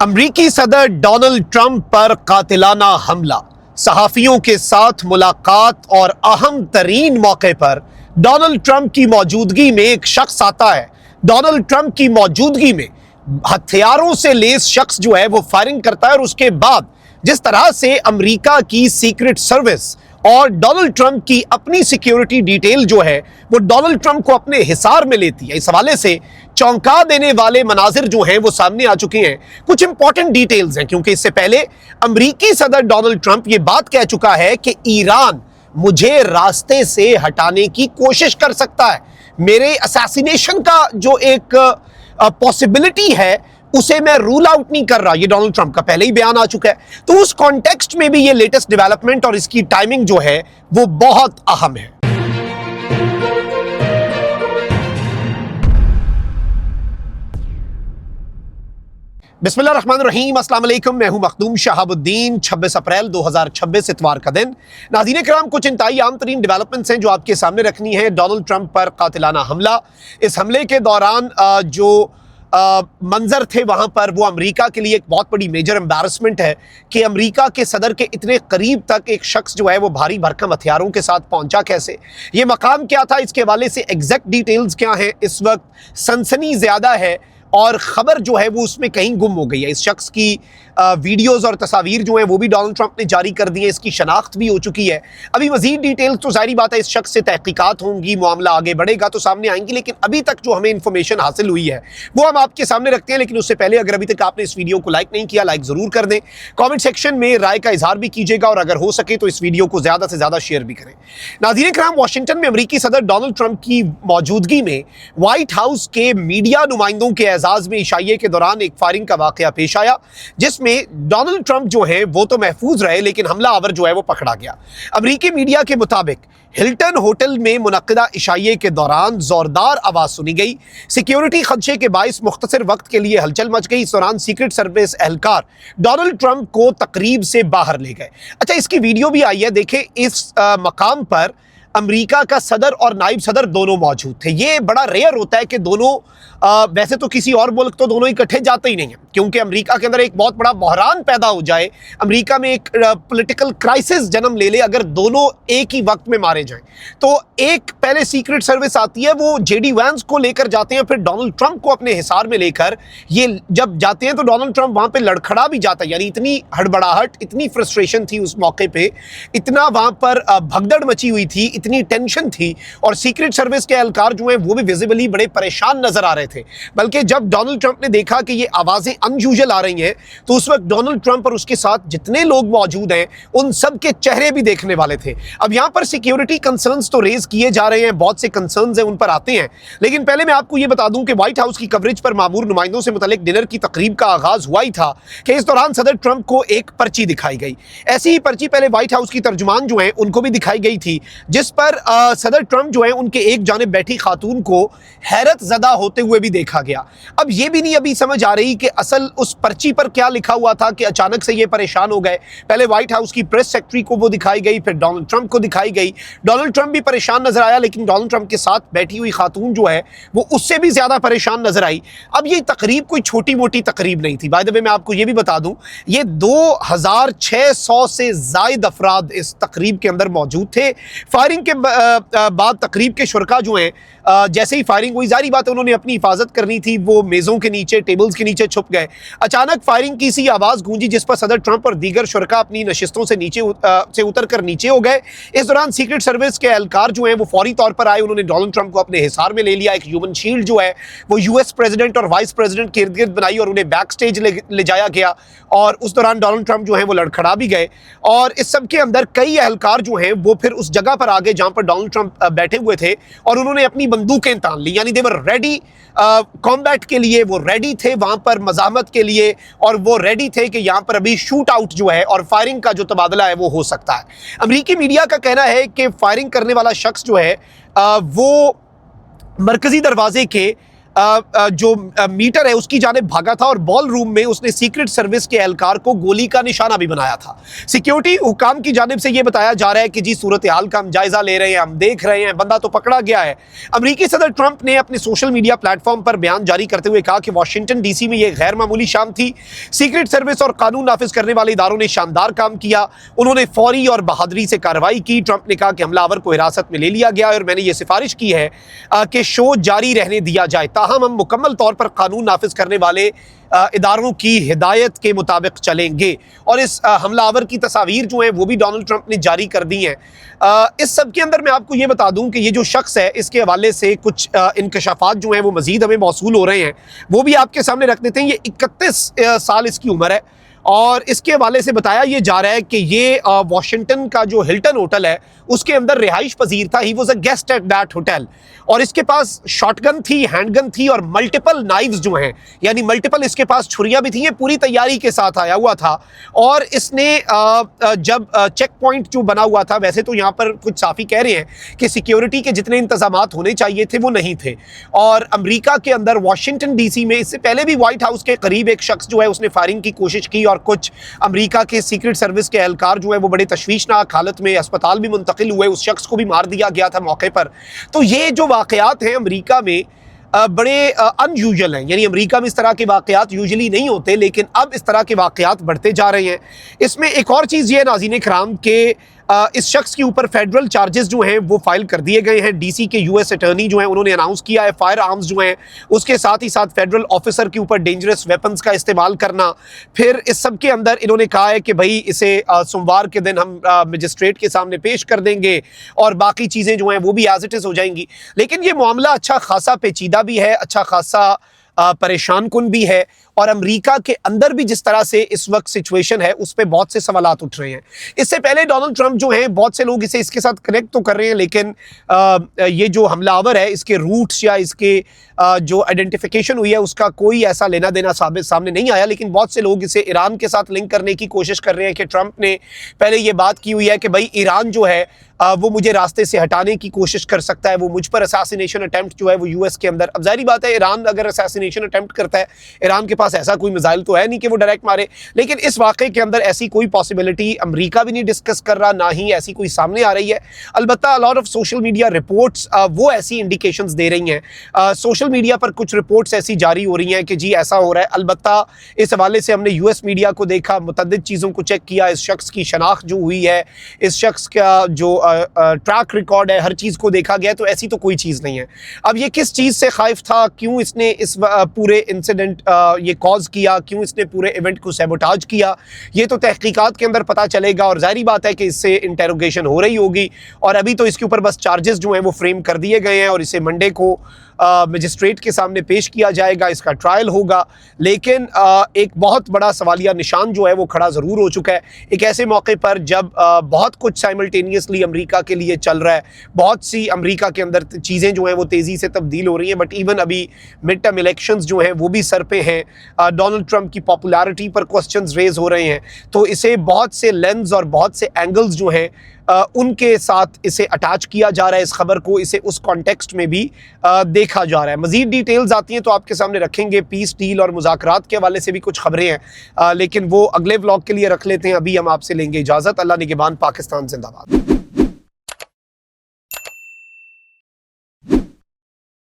अमरीकी सदर Donald Trump पर कातिलाना हमला, सहाफियों के साथ मुलाकात और अहम तरीन मौके पर डोनाल्ड ट्रंप की मौजूदगी में एक शख्स आता है। डोनाल्ड ट्रंप की मौजूदगी में हथियारों से लैस शख्स जो है वो फायरिंग करता है और उसके बाद जिस तरह से अमेरिका की सीक्रेट सर्विस और डोनाल्ड ट्रंप की अपनी सिक्योरिटी डिटेल जो है वो डोनाल्ड ट्रंप को अपने हिसार में लेती है, इस हवाले से चौंका देने वाले मनाजिर जो हैं वो सामने आ चुके हैं। कुछ इंपॉर्टेंट डिटेल्स हैं क्योंकि इससे पहले अमेरिकी सदर डोनाल्ड ट्रंप ये बात कह चुका है कि ईरान मुझे रास्ते से हटाने की कोशिश कर सकता है, मेरे असैसिनेशन का जो एक पॉसिबिलिटी है उसे मैं रूल आउट नहीं कर रहा। ये डोनाल्ड ट्रंप का पहले ही बयान आ चुका है। तो उस कॉन्टेक्स्ट में भी ये लेटेस्ट डेवलपमेंट और इसकी टाइमिंग जो है वो बहुत अहम है। बिस्मिल्लाहिर्रहमानिर्रहीम, अस्सलाम वालेकुम। मैं हूं मखदूम शहाबुद्दीन। 26 अप्रैल 2026 इतवार का दिन। नाज़रीन किराम, कुछ इंतहाई आम तरीन डेवलपमेंट्स हैं जो आपके सामने रखनी है। डोनाल्ड ट्रंप पर कातिलाना हमला, इस हमले के दौरान जो मंजर थे वहां पर वो अमेरिका के लिए एक बहुत बड़ी मेजर एम्बैरसमेंट है कि अमेरिका के सदर के इतने करीब तक एक शख्स जो है वो भारी भरकम हथियारों के साथ पहुंचा कैसे, ये मकाम क्या था, इसके हवाले से एग्जैक्ट डिटेल्स क्या हैं, इस वक्त सनसनी ज़्यादा है और ख़बर जो है वो उसमें कहीं गुम हो गई है। इस शख्स की वीडियोज़ और तस्वीर जो हैं वो भी डोनाल्ड ट्रंप ने जारी कर दी है, इसकी शनाख्त भी हो चुकी है। अभी मज़ीद डिटेल्स तो ज़ाहिर बात है इस शख्स से तहकीकात होंगी, मामला आगे बढ़ेगा तो सामने आएंगी, लेकिन अभी तक जो हमें इन्फॉर्मेशन हासिल हुई है वो हम आपके सामने रखते हैं। लेकिन उससे पहले अगर अभी तक आपने इस वीडियो को लाइक नहीं किया, लाइक ज़रूर कर दें, कॉमेंट सेक्शन में राय का इजहार भी कीजिएगा और अगर हो सके तो इस वीडियो को ज़्यादा से ज़्यादा शेयर भी करें। नाज़रीन किराम, वाशिंगटन में अमेरिकी सदर डोनाल्ड ट्रंप की मौजूदगी में व्हाइट हाउस के मीडिया नुमाइंदों के एजाज़ में इशाइये के दौरान एक फायरिंग का वाक़या पेश आया, जिसमें डोनाल्ड ट्रंप जो है वो तो महफूज रहे लेकिन हमला आवर जो है वो पकड़ा गया। अमेरिकी मीडिया के मुताबिक हिल्टन होटल में मुनक्किदा इशाइये के दौरान जोरदार आवाज़ सुनी गई। सिक्योरिटी खदशे के बाइस मुख्तसर वक्त के लिए हलचल मच गई। इस दौरान सीक्रेट सर्विस एहलकार डोनाल्ड ट्रंप को तकरीब से बाहर ले गए। अच्छा, इसकी वीडियो भी आई है, देखें। इस मकाम पर अमेरिका का सदर और नायब सदर दोनों मौजूद थे। ये बड़ा रेयर होता है कि दोनों वैसे तो किसी और मुल्क तो दोनों इकट्ठे जाते ही नहीं हैं, क्योंकि अमेरिका के अंदर एक बहुत बड़ा बहरान पैदा हो जाए, अमेरिका में एक पॉलिटिकल क्राइसिस जन्म ले ले अगर दोनों एक ही वक्त में मारे जाएं। तो एक पहले सीक्रेट सर्विस आती है, वो जेडी वैंस को लेकर जाते हैं, फिर डोनाल्ड ट्रंप को अपने हिसार में लेकर ये जब जाते हैं तो डोनाल्ड ट्रंप वहां पे लड़खड़ा भी जाता है। यानी इतनी हड़बड़ाहट, इतनी फ्रस्ट्रेशन थी उस मौके पे, इतना वहां पर भगदड़ मची हुई थी, इतनी टेंशन थी और सीक्रेट सर्विस के एहलकार जो हैं वो भी विजिबली बड़े परेशान नजर आ रहे थे। बल्कि जब डोनाल्ड ट्रंप ने देखा कि ये आवाजें अनयूजुअल आ रही हैं तो उस वक्त डोनाल्ड ट्रंप और उसके साथ जितने लोग मौजूद हैं उन सब के चेहरे भी देखने वाले थे। अब यहां पर सिक्योरिटी कंसर्न्स तो रेज किए जा रहे हैं, बहुत से कंसर्न्स हैं, उन पर आते हैं, लेकिन पहले मैं आपको ये बता दूं कि व्हाइट हाउस की कवरेज पर मामूर नुमाइंदों से मुतल्लिक डिनर की तकरीब का आगाज हुआ ही था कि इस दौरान सदर ट्रंप को एक पर्ची दिखाई गई। ऐसी ही पर्ची पहले व्हाइट हाउस की तर्जुमान जो है उनको भी दिखाई गई थी, जिस पर सदर ट्रंप जो है उनके एक जानिब बैठी खातून को हैरत ज़दा होते हुए भी देखा गया। अब ये भी नहीं अभी समझ आ रही कि असल उस पर्ची पर क्या लिखा हुआ था कि अचानक से ये परेशान हो गए। पहले व्हाइट हाउस की प्रेस सेक्रेटरी को वो दिखाई गई, फिर डोनाल्ड ट्रंप को दिखाई गई। डोनाल्ड ट्रंप भी परेशान नजर आया, लेकिन डोनाल्ड ट्रंप के साथ बैठी हुई खातून जो है वो उससे भी ज्यादा परेशान नजर आई। अब ये तकरीब कोई छोटी मोटी तकरीब नहीं थी। बाय द वे मैं आपको ये भी बता दूं, ये 2600 से जायद अफराद इस तकरीब के अंदर मौजूद थे। फायरिंग के बाद तकरीब के शुरका जो हैं जैसे ही फायरिंग हुई, जारी बात है उन्होंने अपनी हिफाजत करनी थी, वो मेज़ों के नीचे, टेबल्स के नीचे छुप गए। अचानक फायरिंग की सी आवाज़ गूंजी जिस पर सदर ट्रंप और दीगर शुरका अपनी नशिस्तों से उतर कर नीचे हो गए। इस दौरान सीक्रेट सर्विस के एहलकार जो हैं वो फौरी तौर पर आए, उन्होंने डोनाल्ड ट्रंप को अपने हिसार में ले लिया। एक ह्यूमन शील्ड जो है वो यूएस प्रेसिडेंट और वाइस प्रेसिडेंट के इर्द गिर्द बनाई और उन्हें बैक स्टेज ले जाया गया और उस दौरान डोनाल्ड ट्रंप जो है वो लड़खड़ा भी गए। और इस सब के अंदर कई एहलकार जो हैं वो फिर उस जगह पर आ गए जहां पर डोनाल्ड ट्रंप बैठे हुए थे और उन्होंने अपनी बंदूकें तान ली। यानी दे वर रेडी कॉम्बैट के लिए, वो रेडी थे वहां पर मज़ाहमत के लिए और वो रेडी थे कि यहां पर अभी शूट आउट जो है और फायरिंग का जो तबादला है वो हो सकता है। अमेरिकी मीडिया का कहना है कि फायरिंग करने वाला शख्स जो है वो मरकजी दरवाजे के जो मीटर है उसकी जानिब भागा था और बॉल रूम में उसने सीक्रेट सर्विस के एहलकार को गोली का निशाना भी बनाया था। सिक्योरिटी हुकाम की जानिब से यह बताया जा रहा है कि जी सूरत हाल का हम जायजा ले रहे हैं, हम देख रहे हैं, बंदा तो पकड़ा गया है। अमेरिकी सदर ट्रंप ने अपने सोशल मीडिया प्लेटफॉर्म पर बयान जारी करते हुए कहा कि वाशिंगटन डीसी में यह गैर मामूली शाम थी। सीक्रेट सर्विस और कानून नाफिज करने वाले इदारों ने शानदार काम किया, उन्होंने फौरी और बहादुरी से कार्रवाई की। ट्रंप ने कहा कि हमलावर को हिरासत में ले लिया गया और मैंने ये सिफारिश की है कि शो जारी रहने दिया जाए, ताहम हम मुकम्मल तौर पर कानून नाफिज करने वाले इदारों की हिदायत के मुताबिक चलेंगे। और इस हमलावर की तस्वीर जो है वो भी डोनाल्ड ट्रंप ने जारी कर दी हैं। इस सब के अंदर मैं आपको ये बता दूं कि ये जो शख्स है इसके हवाले से कुछ इंकशाफात जो हैं वो मज़ीद हमें मौसूल हो रहे हैं, वो भी आपके सामने रख देते हैं। ये 31 साल इसकी उम्र है और इसके हवाले से बताया ये जा रहा है कि ये वाशिंगटन का जो हिल्टन होटल है उसके अंदर रिहाइश पजीर था। He was a guest at that hotel और इसके पास शॉटगन थी, हैंडगन थी और मल्टीपल नाइव्स जो हैं, यानी मल्टीपल इसके पास छुरियां भी थी। ये पूरी तैयारी के साथ आया हुआ था और इसने जब चेक पॉइंट जो बना हुआ था, वैसे तो यहाँ पर कुछ साफ़ी कह रहे हैं कि सिक्योरिटी के जितने इंतजामात होने चाहिए थे वो नहीं थे। और अमेरिका के अंदर वाशिंगटन डीसी में इससे पहले भी व्हाइट हाउस के करीब एक शख्स जो है उसने फायरिंग की कोशिश की और कुछ अमेरिका के सीक्रेट सर्विस के एहलकार जो है वो बड़े तशवीशनाक हालत में अस्पताल भी मुंतकिल हुए, उस शख्स को भी मार दिया गया था मौके पर। तो ये जो वाकयात हैं अमेरिका में बड़े अनयूजुअल हैं, यानी अमेरिका में इस तरह के वाकयात यूजुअली नहीं होते, लेकिन अब इस तरह के वाकयात बढ़ते जा रहे हैं। इसमें एक और चीज़ ये नाज़रीन कराम के इस शख्स के ऊपर फेडरल चार्जेस जो हैं वो फाइल कर दिए गए हैं। डीसी के यूएस अटॉर्नी जो हैं उन्होंने अनाउंस किया है फायर आर्म्स जो हैं उसके साथ ही साथ फेडरल ऑफिसर के ऊपर डेंजरस वेपन्स का इस्तेमाल करना। फिर इस सब के अंदर इन्होंने कहा है कि भाई इसे सोमवार के दिन हम मजिस्ट्रेट के सामने पेश कर देंगे और बाकी चीज़ें जो हैं वो भी एज इट इज़ हो जाएंगी। लेकिन ये मामला अच्छा खासा पेचीदा भी है, अच्छा खासा परेशान कुन भी है और अमेरिका के अंदर भी जिस तरह से इस वक्त सिचुएशन है उस पर बहुत से सवालात उठ रहे हैं। इससे पहले डोनाल्ड ट्रंप जो हैं बहुत से लोग इसे इसके साथ कनेक्ट तो कर रहे हैं, लेकिन ये जो हमलावर है इसके रूट्स या इसके जो आइडेंटिफिकेशन हुई है उसका कोई ऐसा लेना देना सामने नहीं आया। लेकिन बहुत से लोग इसे ईरान के साथ लिंक करने की कोशिश कर रहे हैं कि ट्रंप ने पहले ये बात की हुई है कि भाई ईरान जो है वो मुझे रास्ते से हटाने की कोशिश कर सकता है, वो मुझ पर असैसिनेशन अटेम्प्ट जो है वो यूएस के अंदर। अब जाहिर बात है ईरान अगर असैसिनेशन अटेम्प्ट करता है, ईरान के पास ऐसा कोई मिसाइल तो है नहीं कि वो डायरेक्ट मारे, लेकिन इस वाक़े के अंदर ऐसी कोई पॉसिबिलिटी अमेरिका भी नहीं डिस्कस कर रहा, ना ही ऐसी कोई सामने आ रही है। अलबत्ता lot of social media reports वो ऐसी इंडिकेशंस दे रही हैं, सोशल मीडिया पर कुछ रिपोर्ट्स ऐसी जारी हो रही हैं कि जी ऐसा हो रहा है। अलबत्ता इस हवाले से हमने यूएस मीडिया को देखा, मुतअद्दिद चीज़ों को चेक किया, इस शख्स की शनाख्त जो हुई है, इस शख्स का जो ट्रैक रिकॉर्ड है, हर चीज़ को देखा गया, तो ऐसी तो कोई चीज़ नहीं है। अब ये किस चीज़ से खाइफ था, क्यों इसने इस पूरे इंसिडेंट ये कॉज किया, क्यों इसने पूरे इवेंट को सैबोटाज किया, ये तो तहकीकात के अंदर पता चलेगा और जाहिर बात है कि इससे इंटेरोगेशन हो रही होगी। और अभी तो इसके ऊपर बस चार्जेस जो हैं वो फ्रेम कर दिए गए हैं और इसे मंडे को मजिस्ट्रेट के सामने पेश किया जाएगा, इसका ट्रायल होगा। लेकिन एक बहुत बड़ा सवालिया निशान जो है वो खड़ा ज़रूर हो चुका है एक ऐसे मौके पर जब बहुत कुछ साइमल्टेनियसली अमेरिका के लिए चल रहा है, बहुत सी अमेरिका के अंदर चीज़ें जो हैं वो तेज़ी से तब्दील हो रही हैं। बट इवन अभी मिड टर्म इलेक्शंस जो हैं वो भी सर पे हैं, डोनाल्ड ट्रंप की पॉपुलैरिटी पर क्वेश्चंस रेज हो रहे हैं, तो इसे बहुत से लेंस और बहुत से एंगल्स जो हैं उनके साथ इसे अटैच किया जा रहा है, इस खबर को, इसे उस कॉन्टेक्स्ट में भी देखा जा रहा है। मज़ीद डिटेल्स आती हैं तो आपके सामने रखेंगे। पीस डील और मुज़ाकरात के हवाले से भी कुछ खबरें हैं, लेकिन वो अगले व्लॉग के लिए रख लेते हैं। अभी हम आपसे लेंगे इजाज़त। अल्लाह निगहबान, पाकिस्तान जिंदाबाद।